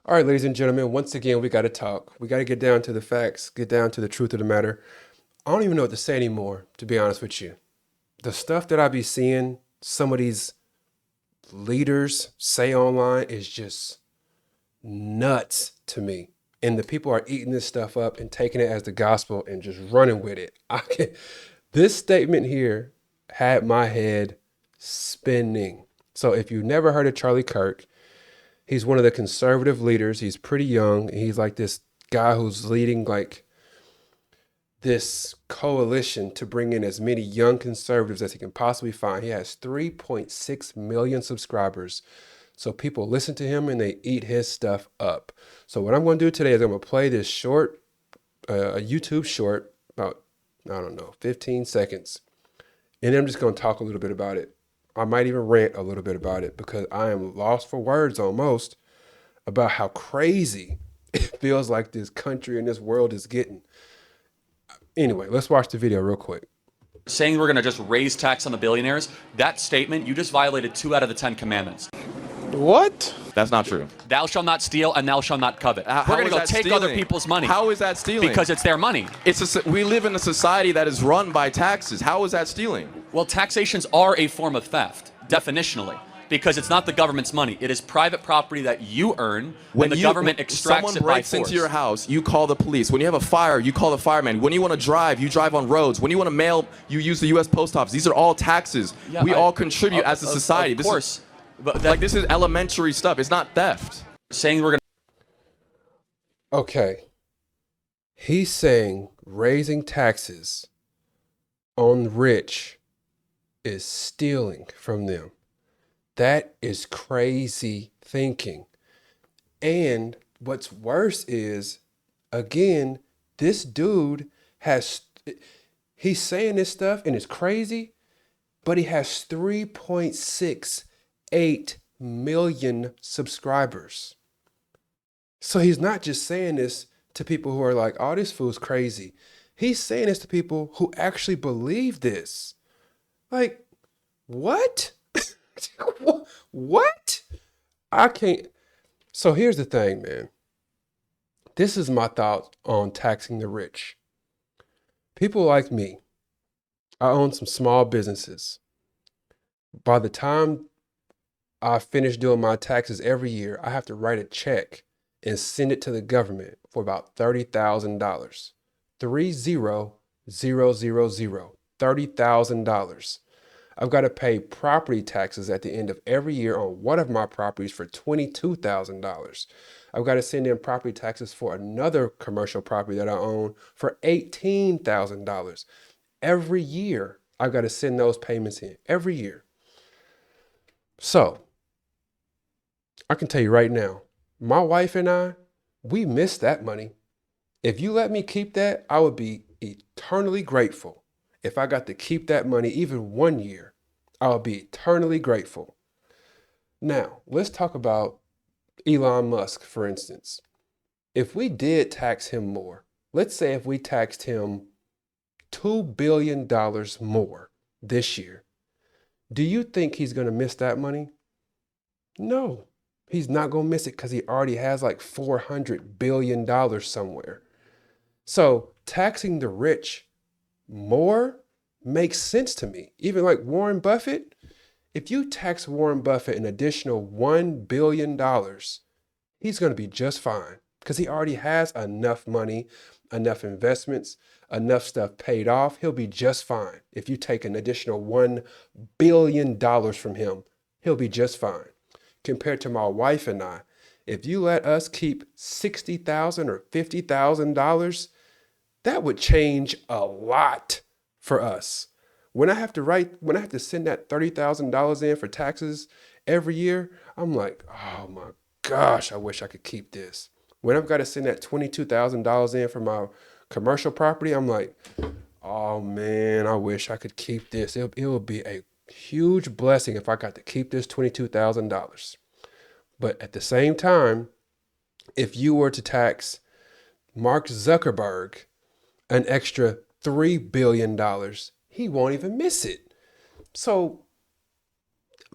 All right, ladies and gentlemen, once again, we got to talk. We got to get down to the facts, get down to the truth of the matter. I don't even know what to say anymore, to be honest with you. The stuff that I be seeing some of these leaders say online is just nuts to me. And the people are eating this stuff up and taking it as the gospel and just running with it. This statement here had my head spinning. So if you've never heard of Charlie Kirk, he's one of the conservative leaders. He's pretty young. He's like this guy who's leading like this coalition to bring in as many young conservatives as he can possibly find. He has 3.6 million subscribers. So people listen to him and they eat his stuff up. So what I'm going to do today is I'm going to play this short, a YouTube short, about, I don't know, 15 seconds. And then I'm just going to talk a little bit about it. I might even rant a little bit about it because I am lost for words almost about how crazy it feels like this country and this world is getting. Anyway, let's watch the video real quick. Saying we're going to just raise tax on the billionaires, that statement, you just violated 2 out of the 10 commandments. What? That's not true. Thou shalt not steal and thou shalt not covet. How We're going to is go that take stealing? other people's money. How is that stealing? Because it's their money. We live in a society that is run by taxes. How is that stealing? Well, taxations are a form of theft, definitionally, because it's not the government's money. It is private property that you earn when the government extracts someone it by breaks force. into your house, you call the police. When you have a fire, you call the fireman. When you want to drive, you drive on roads. When you want to mail, you use the U.S. Post Office. These are all taxes. Yeah, we all contribute as a society. Of course. But This is elementary stuff. It's not theft. saying we're going Okay. He's saying raising taxes on the rich is stealing from them. That is crazy thinking. And what's worse is, again, this dude he's saying this stuff and it's crazy, but he has 3.68 million subscribers. So he's not just saying this to people who are like, oh, this fool's crazy. He's saying this to people who actually believe this. Like, what? What? I can't. So here's the thing, man. This is my thought on taxing the rich. People like me, I own some small businesses. By the time I finish doing my taxes every year, I have to write a check and send it to the government for about $30,000. 30000, $30,000. I've got to pay property taxes at the end of every year on one of my properties for $22,000. I've got to send in property taxes for another commercial property that I own for $18,000. Every year, I've got to send those payments in every year. So I can tell you right now, my wife and I, we miss that money. If you let me keep that, I would be eternally grateful. If I got to keep that money even 1 year, I would be eternally grateful. Now, let's talk about Elon Musk, for instance. If we did tax him more, let's say if we taxed him $2 billion more this year, do you think he's going to miss that money? No, he's not going to miss it because he already has like $400 billion somewhere. So taxing the rich more makes sense to me. Even like Warren Buffett, if you tax Warren Buffett an additional $1 billion, he's going to be just fine because he already has enough money, enough investments, enough stuff paid off. He'll be just fine. If you take an additional $1 billion from him, he'll be just fine. Compared to my wife and I, if you let us keep $60,000 or $50,000, that would change a lot for us. When I have to send that $30,000 in for taxes every year, I'm like, oh my gosh, I wish I could keep this. When I've got to send that $22,000 in for my commercial property, I'm like, oh man, I wish I could keep this. It would be a huge blessing if I got to keep this $22,000. But at the same time, if you were to tax Mark Zuckerberg an extra $3 billion, he won't even miss it. So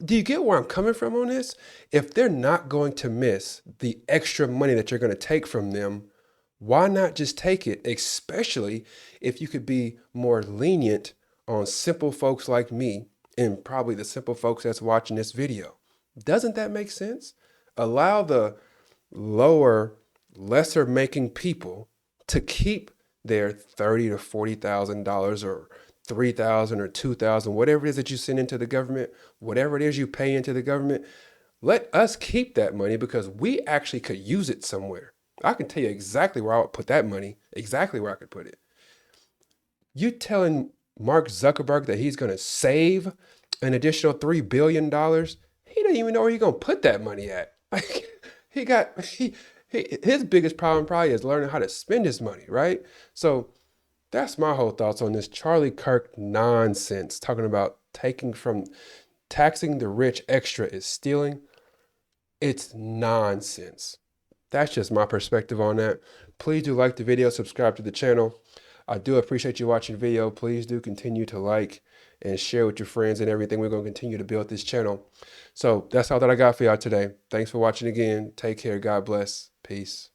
Do you get where I'm coming from on this? If they're not going to miss the extra money that you're going to take from them, why not just take it, especially if you could be more lenient on simple folks like me and probably the simple folks that's watching this video? Doesn't that make sense? Allow the lower, lesser making people to keep their $30,000 to $40,000 or 3,000 or 2,000, whatever it is that you send into the government, whatever it is you pay into the government. Let us keep that money because we actually could use it somewhere. I can tell you exactly where I would put that money, exactly where I could put it. You telling Mark Zuckerberg that he's going to save an additional $3 billion? He don't even know where he's going to put that money at. Like, his biggest problem probably is learning how to spend his money, right? So that's my whole thoughts on this Charlie Kirk nonsense, talking about taxing the rich extra is stealing. It's nonsense. That's just my perspective on that. Please do like the video, subscribe to the channel. I do appreciate you watching the video. Please do continue to like and share with your friends and everything. We're going to continue to build this channel. So that's all that I got for y'all today. Thanks for watching again. Take care. God bless. Peace.